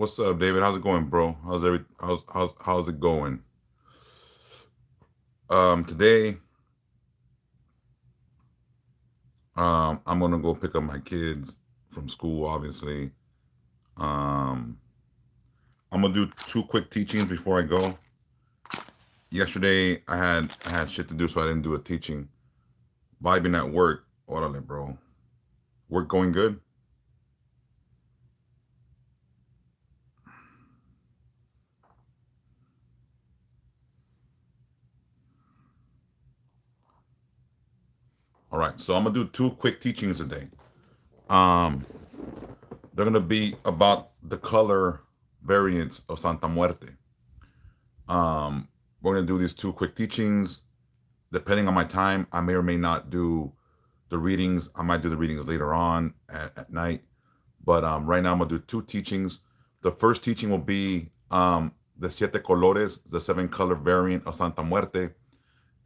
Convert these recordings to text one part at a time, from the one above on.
What's up, David? How's it going, bro? How's it going? Today, I'm gonna go pick up my kids from school, obviously. Um, I'm gonna do two quick teachings before I go. Yesterday, I had shit to do, so I didn't do a teaching. Vibing at work. Orale, bro. Work going good? All right, so I'm gonna do two quick teachings today. Um, they're gonna be about the color variants of Santa Muerte. Um, we're gonna do these two quick teachings. Depending on my time, I may or may not do the readings. I might do the readings later on at night. But right now, I'm gonna do two teachings. The first teaching will be the siete colores, the seven color variant of Santa Muerte,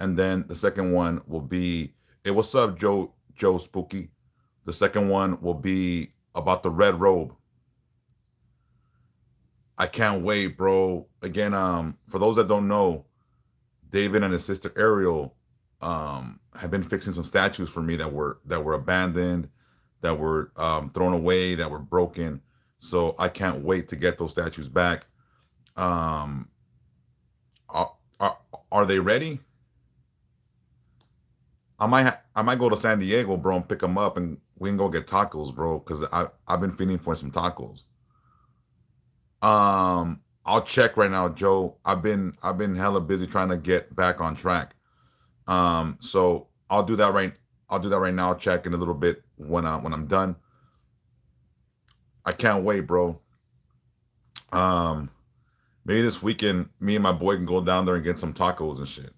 and then the second one will be, hey, what's up, Joe Spooky? The second one will be about the red robe. I can't wait, bro. Again, for those that don't know, David and his sister Ariel have been fixing some statues for me that were abandoned, that were thrown away, that were broken. So I can't wait to get those statues back. Um, are, are, are they ready? I might go to San Diego, bro, and pick them up, and we can go get tacos, bro, because I've been feeling for some tacos. I'll check right now, Joe. I've been hella busy trying to get back on track. So I'll do that right now. I'll check in a little bit when I'm done. I can't wait, bro. Um, maybe this weekend, me and my boy can go down there and get some tacos and shit.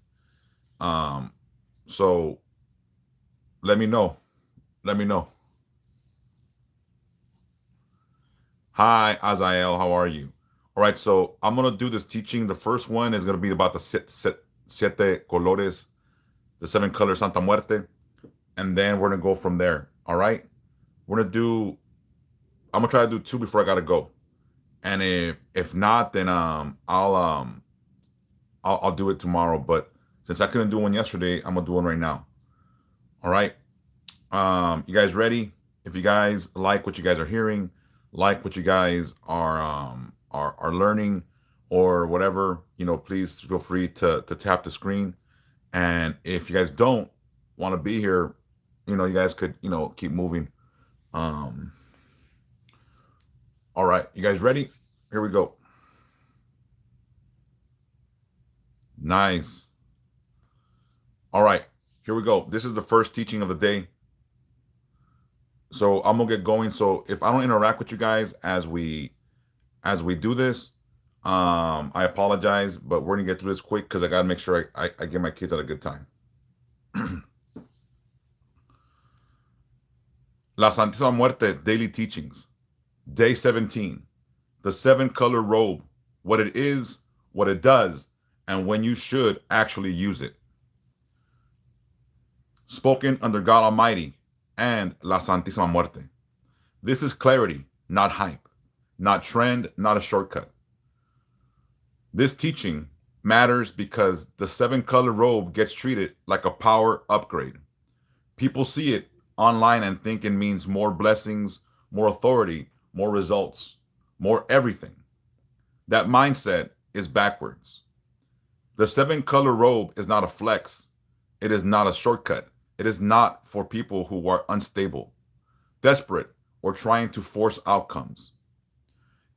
Um, so let me know. Let me know. Hi, Azael. How are you? All right, so I'm gonna do this teaching. The first one is gonna be about the siete colores, the seven colors Santa Muerte, and then we're gonna go from there. All right, we're gonna do. I'm gonna try to do two before I gotta go, and if not, then I'll do it tomorrow. But since I couldn't do one yesterday, I'm gonna do one right now. All right. You guys ready? If you guys like what you guys are hearing, like what you guys are learning, or whatever, please feel free to tap the screen. And if you guys don't want to be here, you guys could keep moving. Um, all right, you guys ready? Here we go. Nice. All right, here we go. This is the first teaching of the day. So I'm gonna get going. So if I don't interact with you guys as we do this, I apologize, but we're gonna get through this quick because I gotta make sure I get my kids at a good time. La Santísima Muerte Daily Teachings, Day 17. The seven color robe, what it is, what it does, and when you should actually use it. Spoken under God Almighty and La Santísima Muerte. This is clarity, not hype, not trend, not a shortcut. This teaching matters because the seven color robe gets treated like a power upgrade. People see it online and think it means more blessings, more authority, more results, more everything. That mindset is backwards. The seven color robe is not a flex. It is not a shortcut. It is not for people who are unstable, desperate, or trying to force outcomes.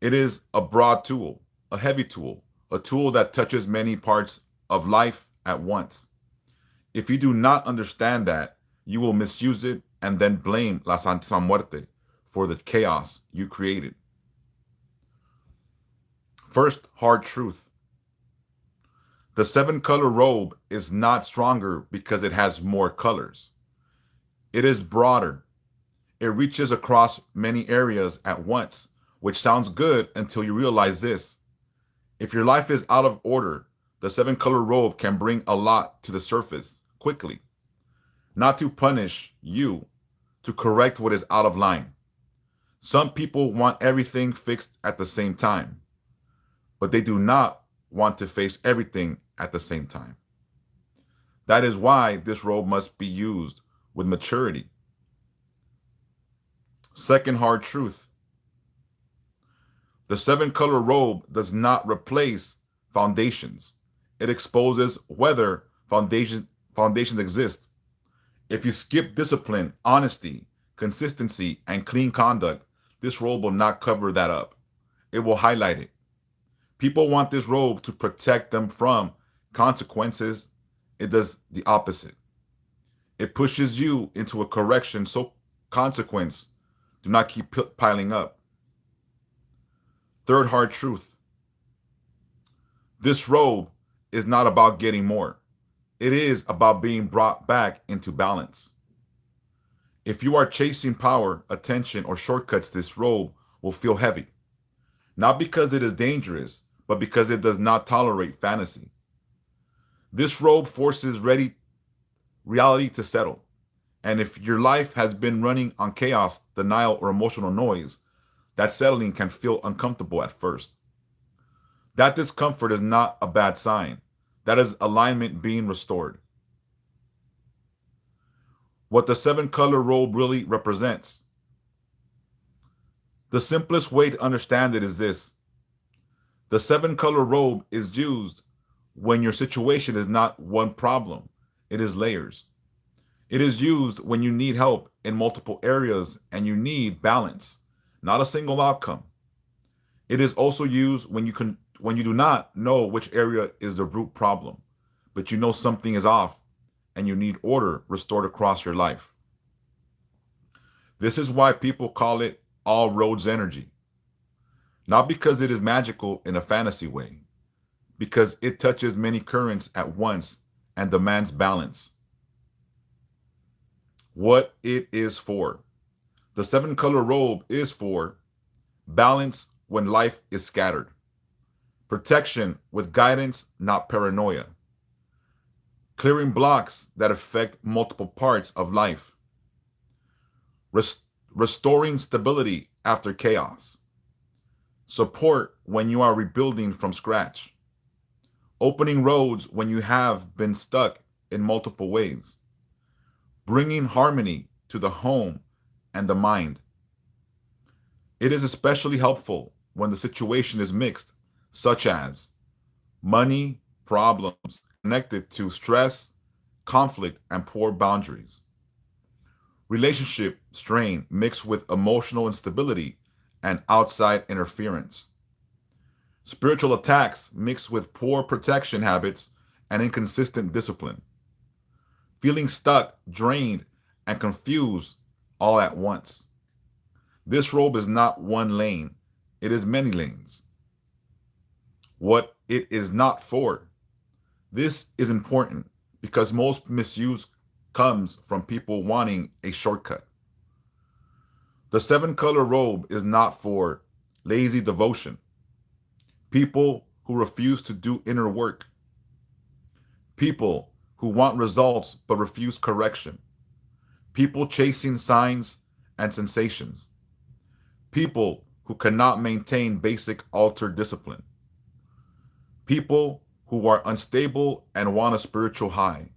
It is a broad tool, a heavy tool, a tool that touches many parts of life at once. If you do not understand that, you will misuse it and then blame La Santísima Muerte for the chaos you created. First, hard truth. The seven color robe is not stronger because it has more colors. It is broader. It reaches across many areas at once, which sounds good until you realize this. If your life is out of order, the seven color robe can bring a lot to the surface quickly. Not to punish you, to correct what is out of line. Some people want everything fixed at the same time, but they do not want to face everything at the same time. That is why this robe must be used with maturity. Second hard truth: the seven color robe does not replace foundations. It exposes whether foundations exist. If you skip discipline, honesty, consistency, and clean conduct, this robe will not cover that up. It will highlight it. People want this robe to protect them from consequences. It does the opposite. It pushes you into a correction so consequence do not keep piling up. Third hard truth: this robe is not about getting more. It is about being brought back into balance. If you are chasing power, attention, or shortcuts, this robe will feel heavy. Not because it is dangerous, but because it does not tolerate fantasy. This robe forces reality to settle. And if your life has been running on chaos, denial, or emotional noise, that settling can feel uncomfortable at first. That discomfort is not a bad sign. That is alignment being restored. What the seven color robe really represents. The simplest way to understand it is this: the seven color robe is used when your situation is not one problem, it is layers. It is used when you need help in multiple areas and you need balance, not a single outcome. It is also used when you do not know which area is the root problem, but you know something is off and you need order restored across your life. This is why people call it all roads energy. Not because it is magical in a fantasy way, because it touches many currents at once and demands balance. What it is for. The seven color robe is for balance when life is scattered, protection with guidance, not paranoia, clearing blocks that affect multiple parts of life, restoring stability after chaos, support when you are rebuilding from scratch, opening roads when you have been stuck in multiple ways, bringing harmony to the home and the mind. It is especially helpful when the situation is mixed, such as money problems connected to stress, conflict, and poor boundaries, relationship strain mixed with emotional instability and outside interference, spiritual attacks mixed with poor protection habits and inconsistent discipline, feeling stuck, drained, and confused all at once. This robe is not one lane, it is many lanes. What it is not for. This is important because most misuse comes from people wanting a shortcut. The seven color robe is not for lazy devotion, people who refuse to do inner work, people who want results but refuse correction, people chasing signs and sensations, people who cannot maintain basic altar discipline, people who are unstable and want a spiritual high.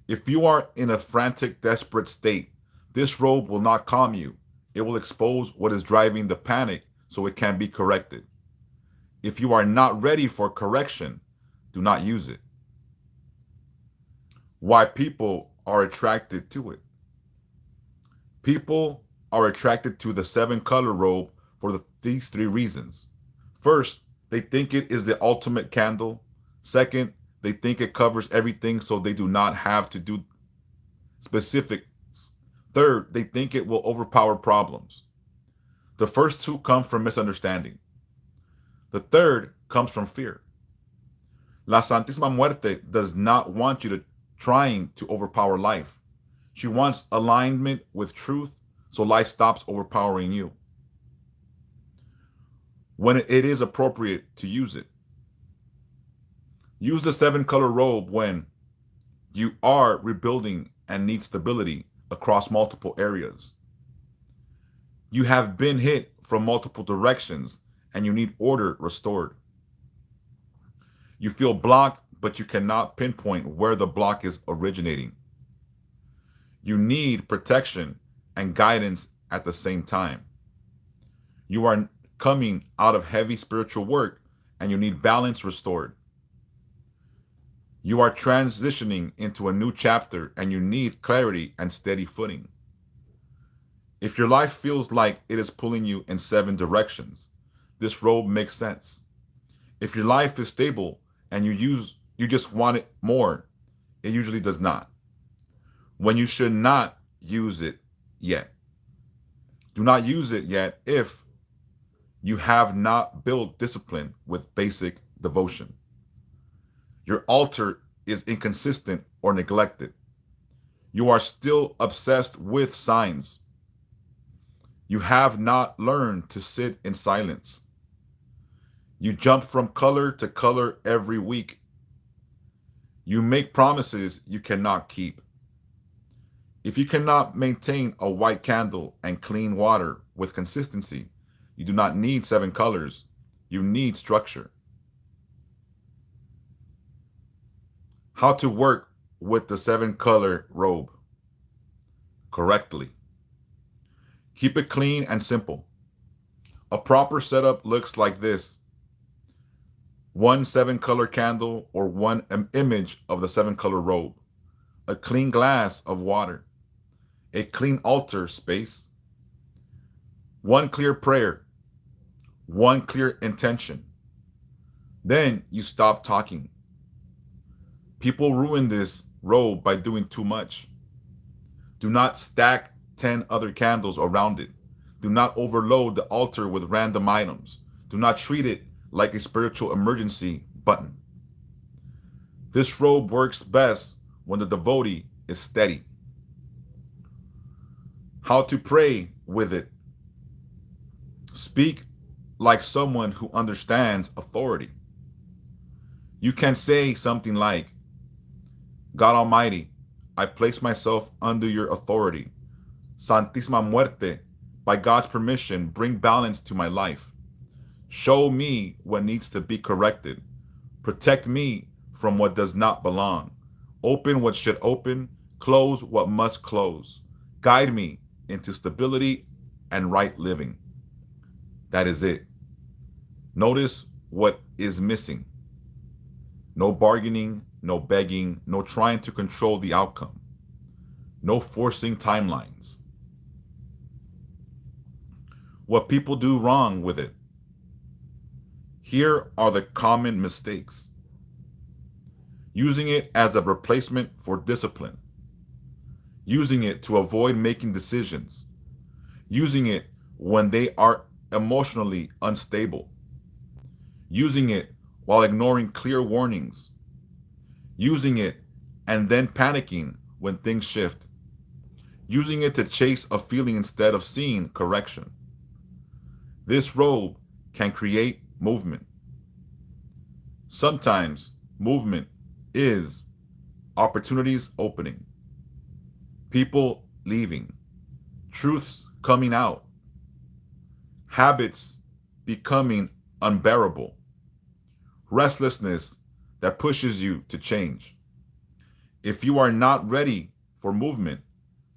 If you are in a frantic, desperate state, this robe will not calm you. It will expose what is driving the panic so it can be corrected. If you are not ready for correction, do not use it. Why people are attracted to it. People are attracted to the seven color robe for these three reasons. First, they think it is the ultimate candle. Second, they think it covers everything so they do not have to do specifics. Third, they think it will overpower problems. The first two come from misunderstanding. The third comes from fear. La Santísima Muerte does not want you to trying to overpower life. She wants alignment with truth so life stops overpowering you. When it is appropriate to use it. Use the seven color robe when you are rebuilding and need stability across multiple areas. You have been hit from multiple directions and you need order restored. You feel blocked, but you cannot pinpoint where the block is originating. You need protection and guidance at the same time. You are coming out of heavy spiritual work and you need balance restored. You are transitioning into a new chapter and you need clarity and steady footing. If your life feels like it is pulling you in 7 directions, this robe makes sense. If your life is stable and you just want it more, it usually does not. When you should not use it yet. Do not use it yet if you have not built discipline with basic devotion. Your altar is inconsistent or neglected. You are still obsessed with signs. You have not learned to sit in silence. You jump from color to color every week. You make promises you cannot keep. If you cannot maintain a white candle and clean water with consistency, you do not need 7 colors. You need structure. How to work with the 7-color robe correctly. Keep it clean and simple. A proper setup looks like this. 1 7-color candle or 1 image of the 7-color robe. A clean glass of water. A clean altar space. 1 clear prayer. 1 clear intention. Then you stop talking. People ruin this robe by doing too much. Do not stack 10 other candles around it. Do not overload the altar with random items. Do not treat it like a spiritual emergency button. This robe works best when the devotee is steady. How to pray with it. Speak like someone who understands authority. You can say something like, God Almighty, I place myself under your authority. Santísima Muerte, by God's permission, bring balance to my life. Show me what needs to be corrected. Protect me from what does not belong. Open what should open. Close what must close. Guide me into stability and right living. That is it. Notice what is missing. No bargaining, no begging, no trying to control the outcome. No forcing timelines. What people do wrong with it. Here are the common mistakes. Using it as a replacement for discipline. Using it to avoid making decisions. Using it when they are emotionally unstable. Using it while ignoring clear warnings. Using it and then panicking when things shift. Using it to chase a feeling instead of seeing correction. This robe can create movement. Sometimes movement is opportunities opening, people leaving, truths coming out, habits becoming unbearable, restlessness that pushes you to change. If you are not ready for movement,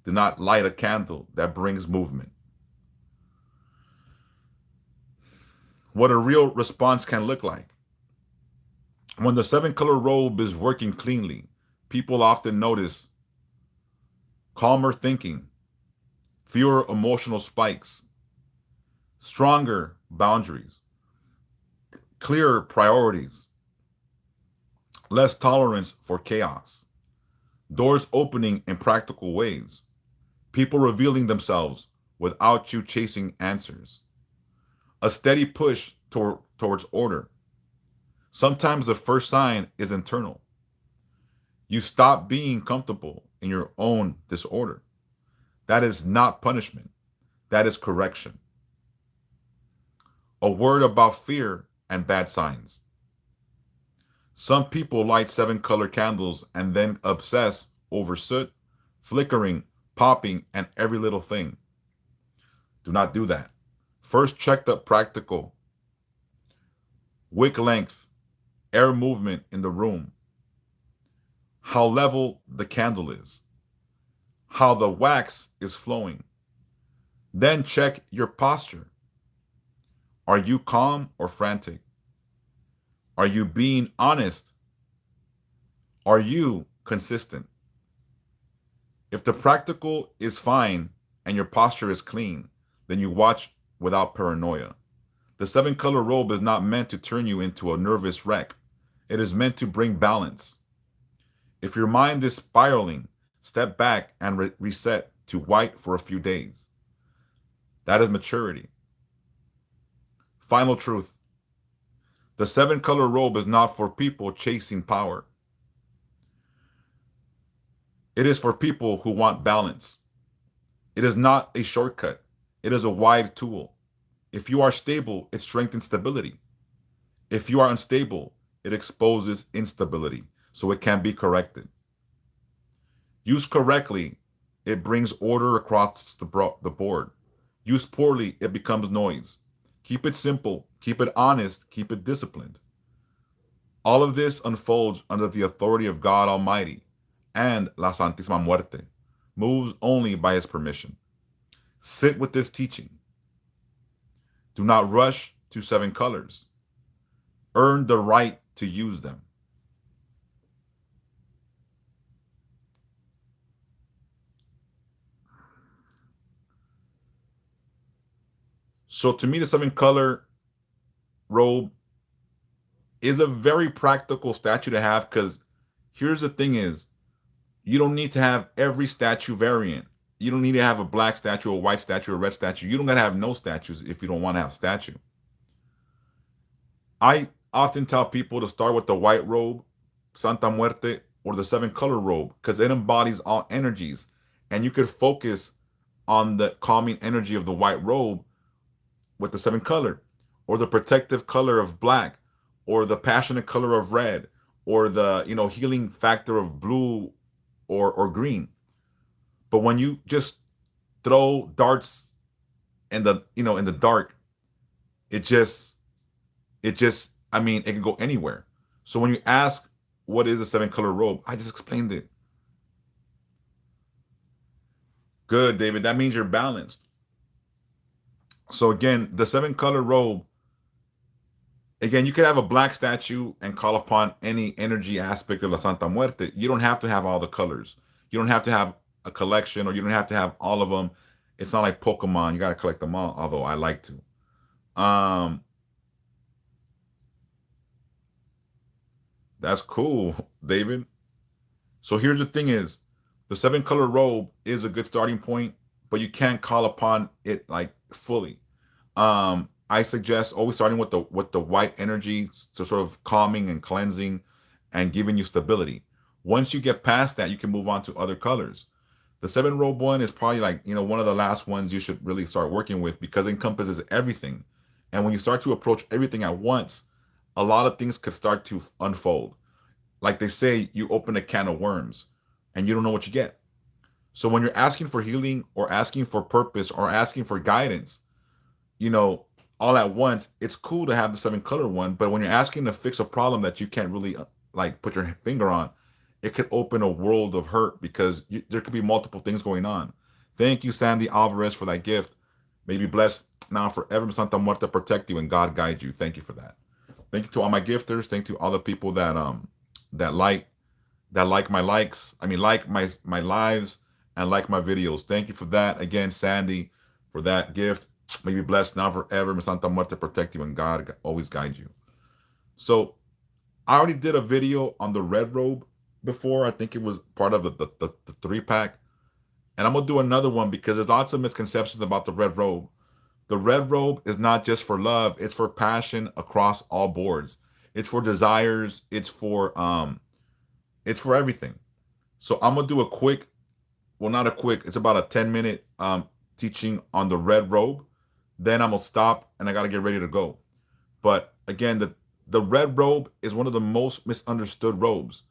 do not light a candle that brings movement. What a real response can look like. When the 7-color robe is working cleanly, people often notice calmer thinking, fewer emotional spikes, stronger boundaries, clearer priorities, less tolerance for chaos, doors opening in practical ways, people revealing themselves without you chasing answers, a steady push towards order. Sometimes the first sign is internal. You stop being comfortable in your own disorder. That is not punishment. That is correction. A word about fear and bad signs. Some people light 7-color candles and then obsess over soot, flickering, popping, and every little thing. Do not do that. First, check the practical wick length, air movement in the room, how level the candle is, how the wax is flowing. Then check your posture. Are you calm or frantic? Are you being honest? Are you consistent? If the practical is fine and your posture is clean, then you watch without paranoia. The 7-color robe is not meant to turn you into a nervous wreck. It is meant to bring balance. If your mind is spiraling, step back and reset to white for a few days. That is maturity. Final truth. The 7-color robe is not for people chasing power. It is for people who want balance. It is not a shortcut. It is a wide tool. If you are stable, it strengthens stability. If you are unstable, it exposes instability, so it can be corrected. Used correctly, it brings order across the board. Used poorly, it becomes noise. Keep it simple, keep it honest, keep it disciplined. All of this unfolds under the authority of God Almighty, and La Santísima Muerte moves only by his permission. Sit with this teaching. Do not rush to 7 colors. Earn the right to use them. So to me, the 7-color robe is a very practical statue to have, because here's the thing is, you don't need to have every statue variant. You don't need to have a black statue, a white statue, a red statue. You don't gotta have no statues if you don't want to have a statue. I often tell people to start with the white robe, Santa Muerte, or the 7-color robe, because it embodies all energies. And you could focus on the calming energy of the white robe with the 7-color, or the protective color of black, or the passionate color of red, or the healing factor of blue or green. But when you just throw darts in the in the dark, it can go anywhere. So when you ask what is a 7-color robe, I just explained it. Good, David. That means you're balanced. So again, the 7-color robe, again, you could have a black statue and call upon any energy aspect of La Santa Muerte. You don't have to have all the colors. You don't have to have a collection, or you don't have to have all of them. It's not like Pokemon. You got to collect them all, although I like to. That's cool, David. So here's the thing is, the 7-color robe is a good starting point, but you can't call upon it like fully. I suggest always starting with the white energy, to sort of calming and cleansing and giving you stability. Once you get past that, you can move on to other colors. The 7-robe one is probably like, one of the last ones you should really start working with, because it encompasses everything. And when you start to approach everything at once, a lot of things could start to unfold. Like they say, you open a can of worms and you don't know what you get. So when you're asking for healing, or asking for purpose, or asking for guidance, all at once, it's cool to have the 7-color one. But when you're asking to fix a problem that you can't really put your finger on, it could open a world of hurt, because there could be multiple things going on. Thank you, Sandy Alvarez, for that gift. May you be blessed now forever. Santa Muerte protect you and God guide you. Thank you for that. Thank you to all my gifters. Thank you to all the people that like my likes. Like my lives and like my videos. Thank you for that. Again, Sandy, for that gift. May you be blessed now forever. May Santa Muerte protect you and God always guide you. So I already did a video on the red robe before. I think it was part of the 3-pack. And I'm going to do another one, because there's lots of misconceptions about the red robe. The red robe is not just for love. It's for passion across all boards. It's for desires. It's for everything. So I'm going to do it's about a 10-minute teaching on the red robe. Then I'm going to stop and I got to get ready to go. But again, the red robe is one of the most misunderstood robes.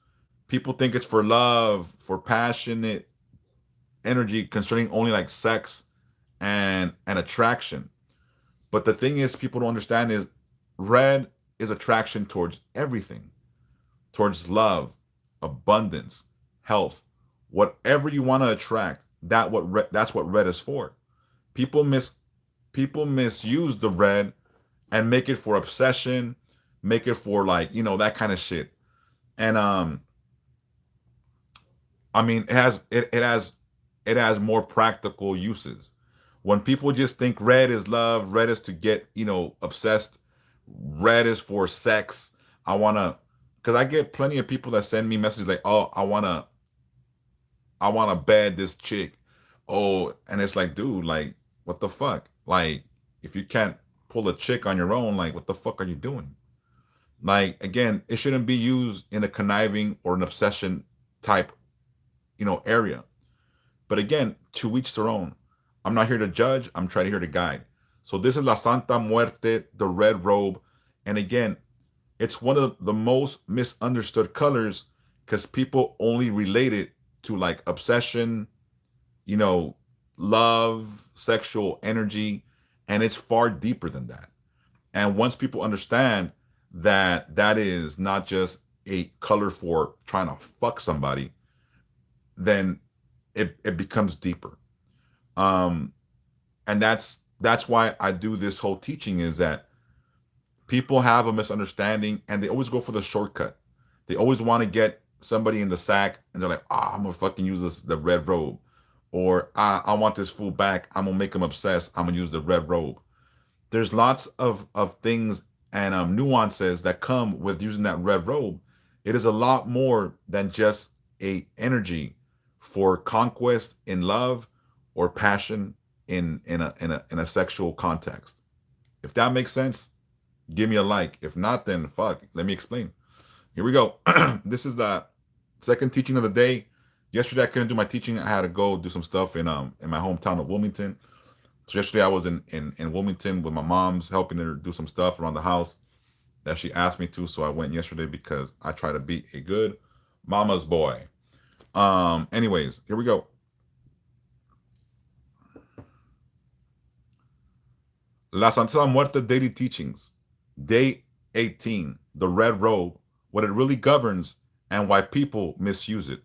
People think it's for love, for passionate energy concerning only like sex and attraction. But the thing is, people don't understand is red is attraction towards everything, towards love, abundance, health, whatever you want to attract. That's what red is for. People mis people misuse the red and make it for obsession, make it for like that kind of shit. And I mean, it has more practical uses. When people just think red is love, red is to get obsessed, red is for sex. I wanna, because I get plenty of people that send me messages like, "Oh, I wanna bed this chick." Oh, and it's like, dude, like, what the fuck? Like, if you can't pull a chick on your own, like, what the fuck are you doing? Like, again, it shouldn't be used in a conniving or an obsession type, area. But again, to each their own. I'm not here to judge. I'm trying to here to guide. So this is La Santa Muerte, the red robe. And again, it's one of the most misunderstood colors because people only relate it to like obsession, you know, love, sexual energy, and it's far deeper than that. And once people understand that that is not just a color for trying to fuck somebody, then it becomes deeper. Um, and that's why I do this whole teaching is that people have a misunderstanding and they always go for the shortcut. They always want to get somebody in the sack and they're like, I'm gonna fucking use the red robe. Or I want this fool back. I'm gonna make him obsessed. I'm gonna use the red robe. There's lots of things and nuances that come with using that red robe. It is a lot more than just a energy for conquest in love or passion in a sexual context. If that makes sense, give me a like. If not, then fuck. Let me explain. Here we go. This is the second teaching of the day. Yesterday I couldn't do my teaching. I had to go do some stuff in my hometown of Wilmington. So yesterday I was in Wilmington with my mom's helping her do some stuff around the house that she asked me to. So I went yesterday because I try to be a good mama's boy. Anyways, here we go. La Santa Muerte Daily Teachings, Day 18, the red robe, what it really governs and why people misuse it.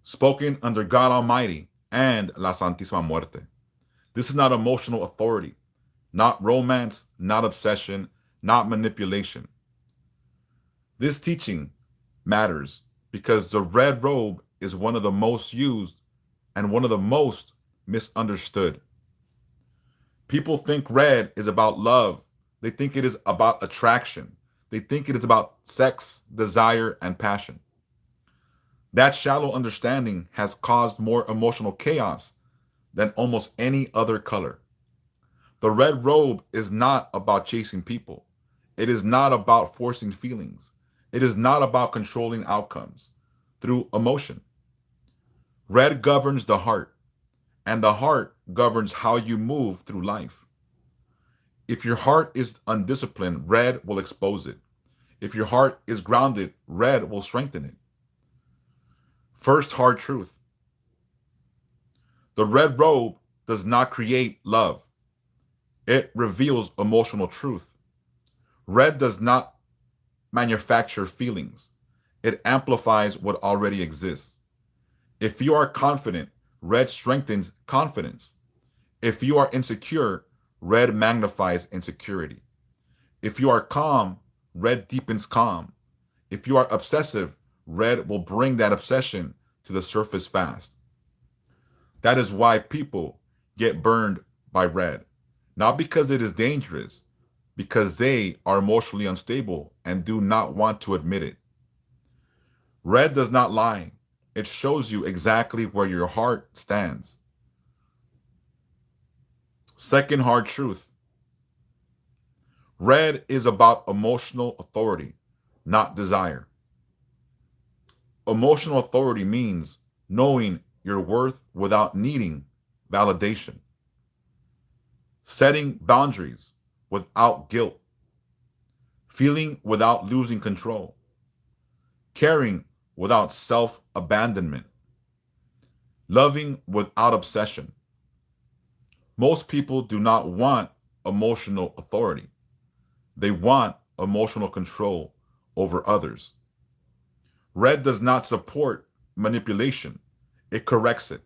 Spoken under God Almighty and La Santísima Muerte. This is not emotional authority, not romance, not obsession, not manipulation. This teaching matters because the red robe is one of the most used and one of the most misunderstood. People think red is about love. They think it is about attraction. They think it is about sex, desire, and passion. That shallow understanding has caused more emotional chaos than almost any other color. The red robe is not about chasing people. It is not about forcing feelings. It is not about controlling outcomes through emotion. Red governs the heart, and the heart governs how you move through life. If your heart is undisciplined, red will expose it. If your heart is grounded, red will strengthen it. First hard truth. The red robe does not create love. It reveals emotional truth. Red does not manufacture feelings. It amplifies what already exists. If you are confident, red strengthens confidence. If you are insecure, red magnifies insecurity. If you are calm, red deepens calm. If you are obsessive, red will bring that obsession to the surface fast. That is why people get burned by red. Not because it is dangerous, because they are emotionally unstable and do not want to admit it. Red does not lie. It shows you exactly where your heart stands. Second hard truth. Red is about emotional authority, not desire. Emotional authority means knowing your worth without needing validation. Setting boundaries without guilt. Feeling without losing control. Caring without self-abandonment. Loving without obsession. Most people do not want emotional authority. They want emotional control over others. Red does not support manipulation, it corrects it.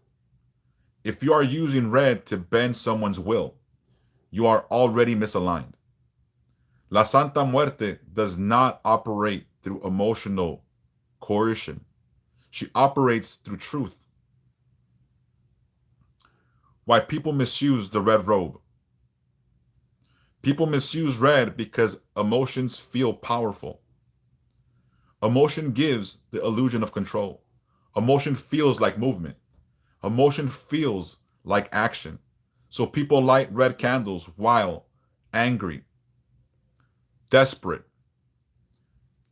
If you are using red to bend someone's will, you are already misaligned. La Santa Muerte does not operate through emotional coercion. She operates through truth. Why people misuse the red robe. People misuse red because emotions feel powerful. Emotion gives the illusion of control. Emotion feels like movement. Emotion feels like action. So people light red candles while angry, desperate,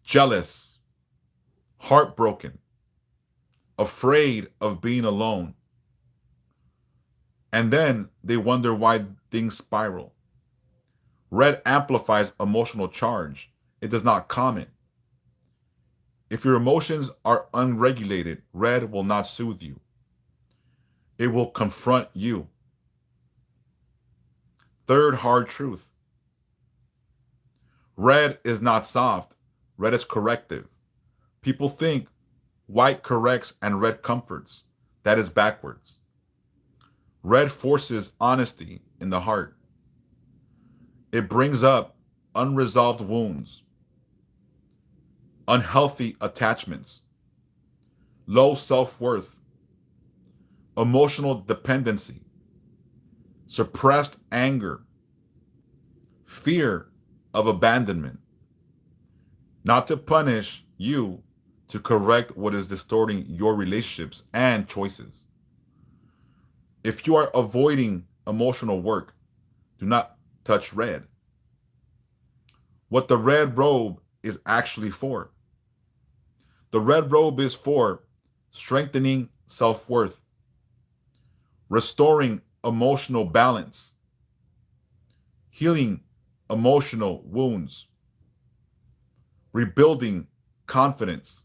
jealous, heartbroken, afraid of being alone. And then they wonder why things spiral. Red amplifies emotional charge. It does not calm it. If your emotions are unregulated, red will not soothe you. It will confront you. Third hard truth. Red is not soft. Red is corrective. People think white corrects and red comforts. That is backwards. Red forces honesty in the heart. It brings up unresolved wounds, unhealthy attachments, low self-worth, emotional dependency, suppressed anger, fear of abandonment. Not to punish you, to correct what is distorting your relationships and choices. If you are avoiding emotional work, do not touch red. What the red robe is actually for. The red robe is for strengthening self-worth, restoring emotional balance, healing emotional wounds, rebuilding confidence,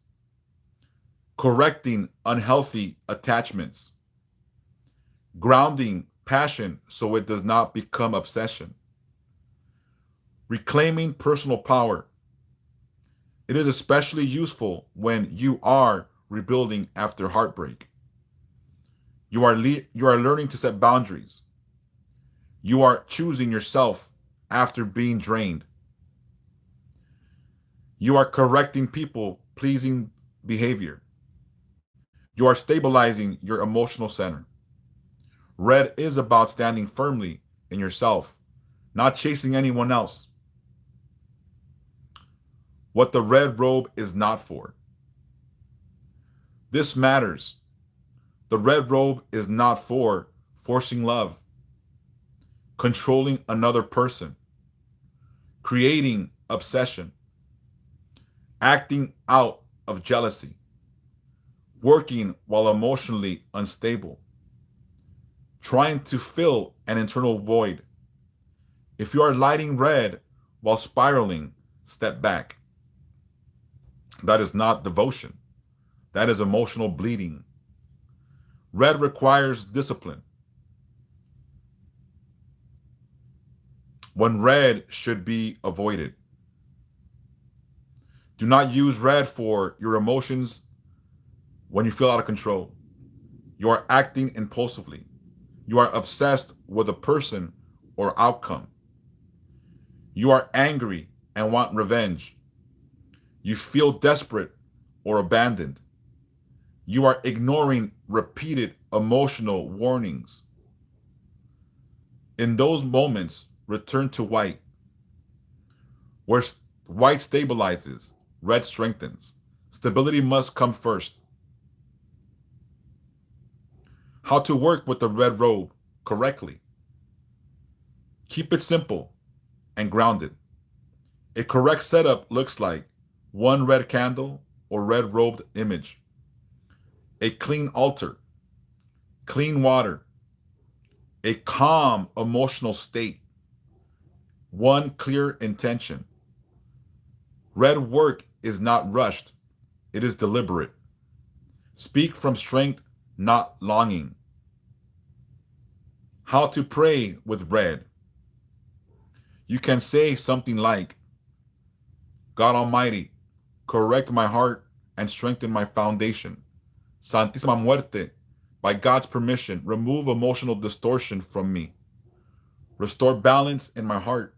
correcting unhealthy attachments, grounding passion so it does not become obsession, reclaiming personal power. It is especially useful when you are rebuilding after heartbreak. You are learning to set boundaries. You are choosing yourself after being drained. You are correcting people pleasing behavior. You are stabilizing your emotional center. Red is about standing firmly in yourself, not chasing anyone else. What the red robe is not for. This matters. The red robe is not for forcing love, controlling another person, creating obsession, acting out of jealousy, working while emotionally unstable, trying to fill an internal void. If you are lighting red while spiraling, step back. That is not devotion. That is emotional bleeding. Red requires discipline. When red should be avoided. Do not use red for your emotions when you feel out of control. You are acting impulsively. You are obsessed with a person or outcome. You are angry and want revenge. You feel desperate or abandoned. You are ignoring repeated emotional warnings. In those moments, return to white. Where white stabilizes, red strengthens. Stability must come first. How to work with the red robe correctly. Keep it simple and grounded. A correct setup looks like one red candle or red robed image, a clean altar, clean water, a calm emotional state, one clear intention. Red work is not rushed, it is deliberate. Speak from strength, not longing. How to pray with red. You can say something like, God Almighty, correct my heart and strengthen my foundation. Santísima Muerte, by God's permission, remove emotional distortion from me. Restore balance in my heart.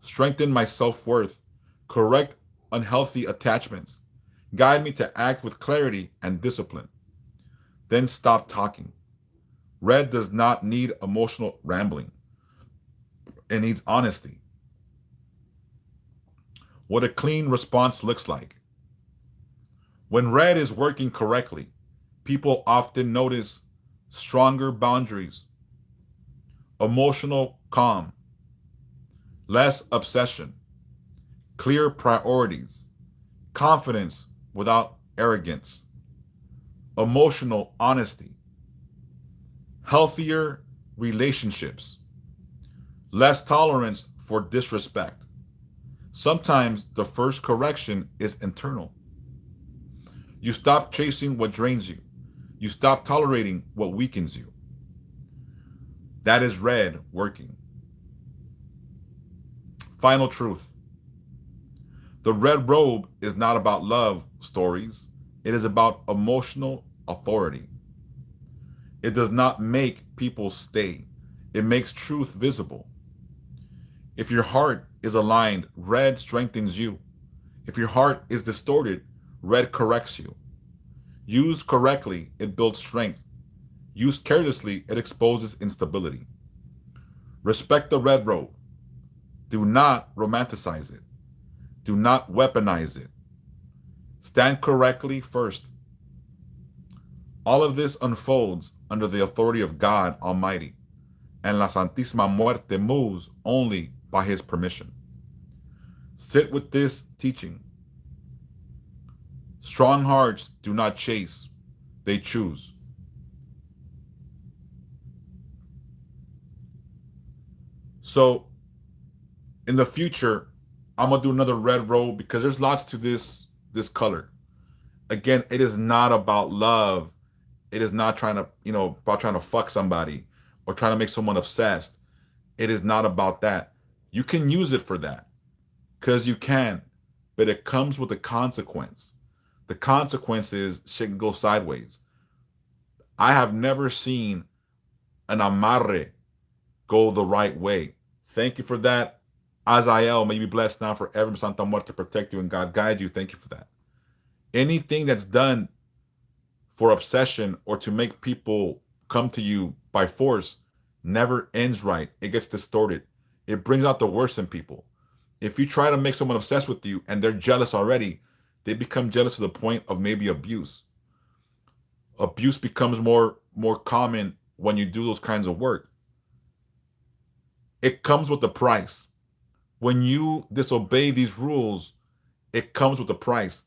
Strengthen my self-worth. Correct unhealthy attachments. Guide me to act with clarity and discipline. Then stop talking. Red does not need emotional rambling. It needs honesty. What a clean response looks like. When red is working correctly, people often notice stronger boundaries, emotional calm, less obsession, clear priorities, confidence without arrogance, emotional honesty, healthier relationships, less tolerance for disrespect. Sometimes the first correction is internal. You stop chasing what drains you. You stop tolerating what weakens you. That is red working. Final truth. The red robe is not about love stories. It is about emotional authority. It does not make people stay. It makes truth visible. If your heart is aligned, red strengthens you. If your heart is distorted, red corrects you. Used correctly, it builds strength. Used carelessly, it exposes instability. Respect the red robe. Do not romanticize it. Do not weaponize it. Stand correctly first. All of this unfolds under the authority of God Almighty, and La Santísima Muerte moves only by His permission. Sit with this teaching. Strong hearts do not chase, they choose. So, in the future, I'm gonna do another red robe because there's lots to this color. Again, it is not about love. It is not trying to, about trying to fuck somebody or trying to make someone obsessed. It is not about that. You can use it for that because you can, but it comes with a consequence. The consequence is shit can go sideways. I have never seen an amarre go the right way. Thank you for that. Azael, may you be blessed now forever. Santa Muerte protect you and God guide you. Thank you for that. Anything that's done for obsession or to make people come to you by force never ends right. It gets distorted. It brings out the worst in people. If you try to make someone obsessed with you and they're jealous already, they become jealous to the point of maybe abuse. Abuse becomes more common when you do those kinds of work. It comes with a price. When you disobey these rules, it comes with a price.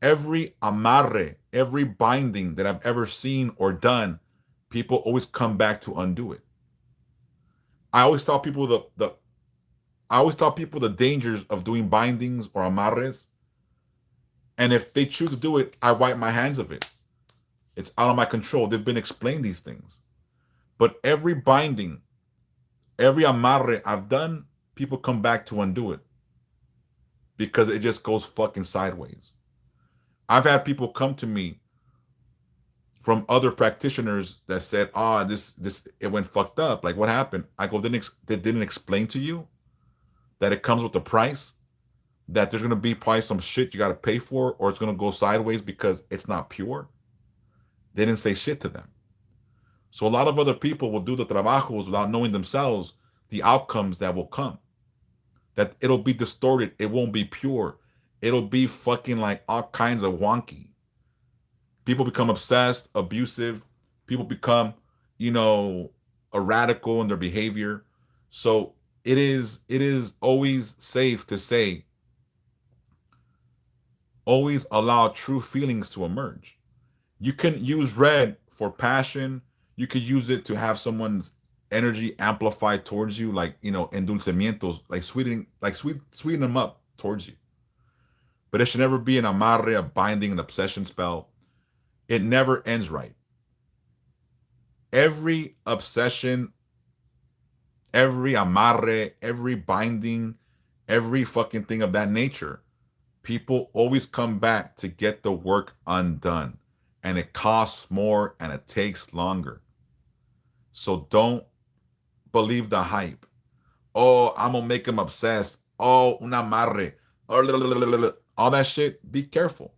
Every amarre, every binding that I've ever seen or done, people always come back to undo it. I always tell people the dangers of doing bindings or amarres. And if they choose to do it, I wipe my hands of it. It's out of my control. They've been explained these things. But every binding, every amarre I've done, people come back to undo it because it just goes fucking sideways. I've had people come to me from other practitioners that said, this it went fucked up. Like, what happened? I go, they didn't explain to you that it comes with a price, that there's going to be probably some shit you got to pay for, or it's going to go sideways because it's not pure. They didn't say shit to them. So a lot of other people will do the trabajos without knowing themselves the outcomes that will come. That it'll be distorted. It won't be pure. It'll be fucking like all kinds of wonky. People become obsessed, abusive. People become, radical in their behavior. So it is always safe to say, always allow true feelings to emerge. You can use red for passion. You could use it to have someone's energy amplified towards you, like, endulcimientos, like sweeten them up towards you. But it should never be an amarre, a binding, an obsession spell. It never ends right. Every obsession every amarre, every binding, every fucking thing of that nature, people always come back to get the work undone. And it costs more and it takes longer. So don't believe the hype. Oh, I'm gonna make him obsessed. Oh, un amarre. All that shit. Be careful.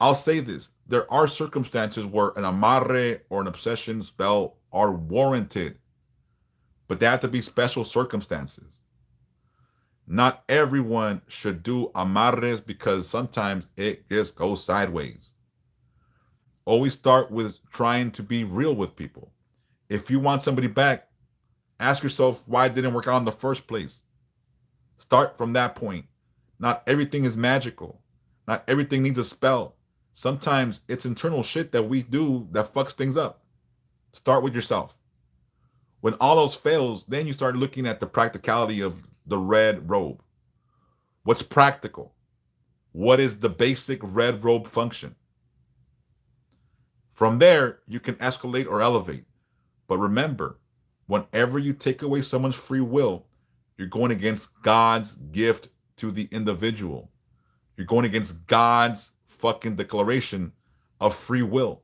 I'll say this. There are circumstances where an amarre or an obsession spell are warranted, but they have to be special circumstances. Not everyone should do amarres because sometimes it just goes sideways. Always start with trying to be real with people. If you want somebody back, ask yourself why it didn't work out in the first place. Start from that point. Not everything is magical. Not everything needs a spell. Sometimes it's internal shit that we do that fucks things up. Start with yourself. When all else fails, then you start looking at the practicality of the red robe. What's practical? What is the basic red robe function? From there, you can escalate or elevate. But remember, whenever you take away someone's free will, you're going against God's gift to the individual. You're going against God's fucking declaration of free will.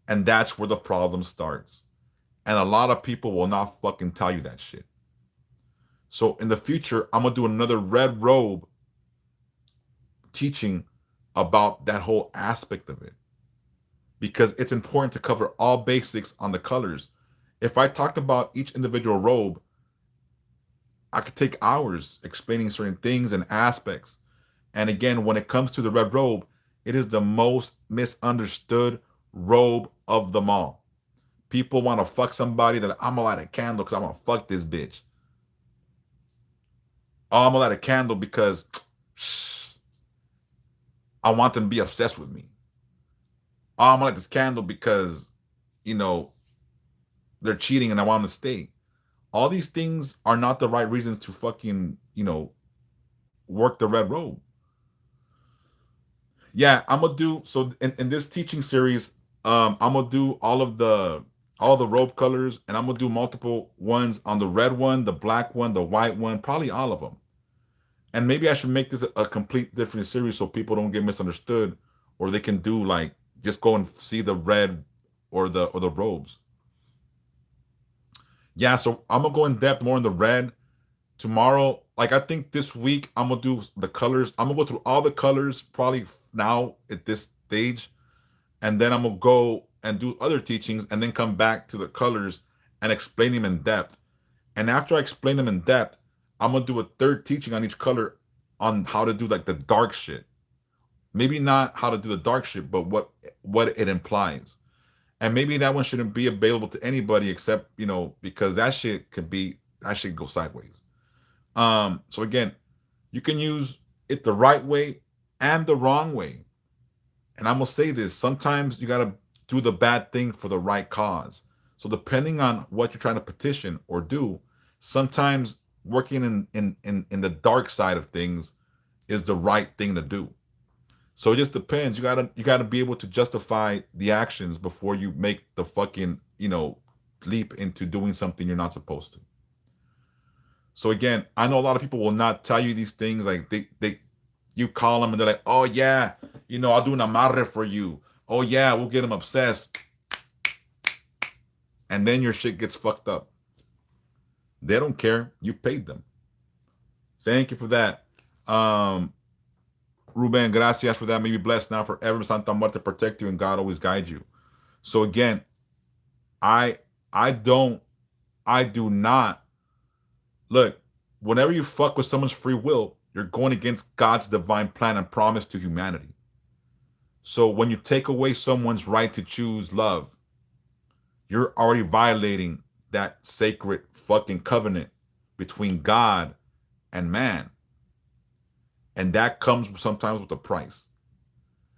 And that's where the problem starts. And a lot of people will not fucking tell you that shit. So in the future, I'm going to do another red robe teaching about that whole aspect of it. Because it's important to cover all basics on the colors. If I talked about each individual robe, I could take hours explaining certain things and aspects. And again, when it comes to the red robe, it is the most misunderstood robe of them all. People want to fuck somebody that I'm gonna light a candle because I'm gonna fuck this bitch. Oh, I'm gonna light a candle because I want them to be obsessed with me. Oh, I'm gonna light this candle because, they're cheating and I want them to stay. All these things are not the right reasons to fucking, work the red robe. Yeah, I'm gonna do so in this teaching series. I'm gonna do all the robe colors, and I'm gonna do multiple ones on the red one, the black one, the white one, probably all of them. And maybe I should make this a complete different series so people don't get misunderstood, or they can do like just go and see the red or the robes. Yeah, so I'm gonna go in depth more in the red tomorrow. Like I think this week I'm gonna do the colors. I'm gonna go through all the colors probably now at this stage, and then I'm gonna go and do other teachings and then come back to the colors and explain them in depth. And after I explain them in depth, I'm gonna do a third teaching on each color on how to do like the dark shit. Maybe not how to do the dark shit, but what it implies. And maybe that one shouldn't be available to anybody except, because that shit go sideways. So again, you can use it the right way and the wrong way. And I'm gonna say this, sometimes you gotta do the bad thing for the right cause. So depending on what you're trying to petition or do, sometimes working in the dark side of things is the right thing to do. So it just depends. You gotta be able to justify the actions before you make the fucking, leap into doing something you're not supposed to. So again, I know a lot of people will not tell you these things. Like you call them and they're like, oh yeah, I'll do an amarre for you. Oh yeah, we'll get them obsessed. And then your shit gets fucked up. They don't care. You paid them. Thank you for that. Ruben, gracias for that. May be blessed now forever. Santa Muerte protect you and God always guide you. So again, I do not look, whenever you fuck with someone's free will, you're going against God's divine plan and promise to humanity. So when you take away someone's right to choose love, you're already violating that sacred fucking covenant between God and man. And that comes sometimes with a price.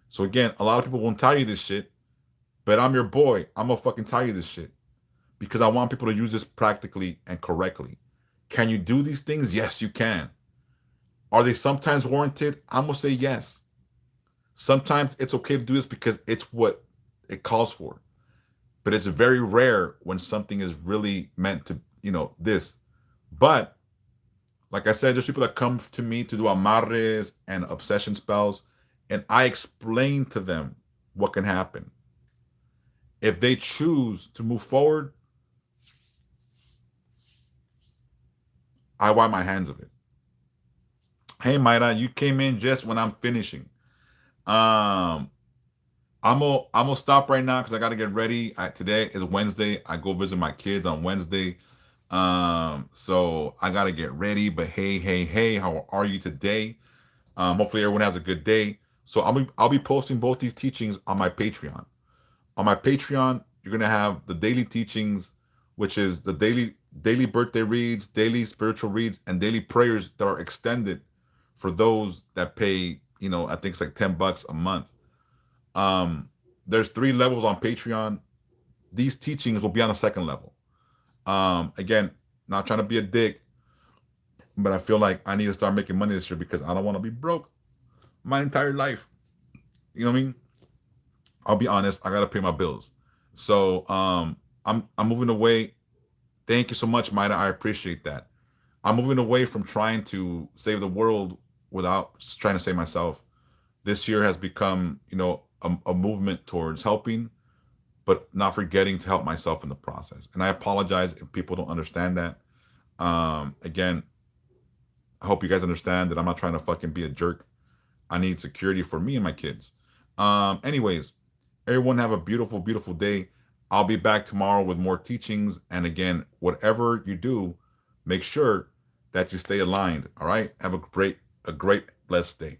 So again, a lot of people won't tell you this shit, but I'm your boy. I'm gonna fucking tell you this shit because I want people to use this practically and correctly. Can you do these things? Yes, you can. Are they sometimes warranted? I'm gonna say yes. Sometimes it's okay to do this because it's what it calls for. But it's very rare when something is really meant to this. But like I said, there's people that come to me to do amarres and obsession spells, and I explain to them what can happen. If they choose to move forward, I wipe my hands of it. Hey, Mayra, you came in just when I'm finishing. Um, I'm gonna stop right now because I gotta get ready. Today is Wednesday. I go visit my kids on Wednesday. So I gotta get ready. But hey, how are you today? Hopefully everyone has a good day. So I'll be posting both these teachings on my Patreon. On my Patreon, you're gonna have the daily teachings, which is the daily birthday reads, daily spiritual reads, and daily prayers that are extended for those that pay, I think it's like $10 a month. There's 3 levels on Patreon. These teachings will be on the second level. Again, not trying to be a dick, but I feel like I need to start making money this year because I don't want to be broke my entire life. You know what I mean? I'll be honest, I gotta pay my bills. So I'm moving away. Thank you so much, Maida. I appreciate that. I'm moving away from trying to save the world without trying to save myself. This year has become, a movement towards helping, but not forgetting to help myself in the process. And I apologize if people don't understand that. Again, I hope you guys understand that I'm not trying to fucking be a jerk. I need security for me and my kids. Anyways, everyone have a beautiful, beautiful day. I'll be back tomorrow with more teachings. And again, whatever you do, make sure that you stay aligned. All right. Have a great, blessed day.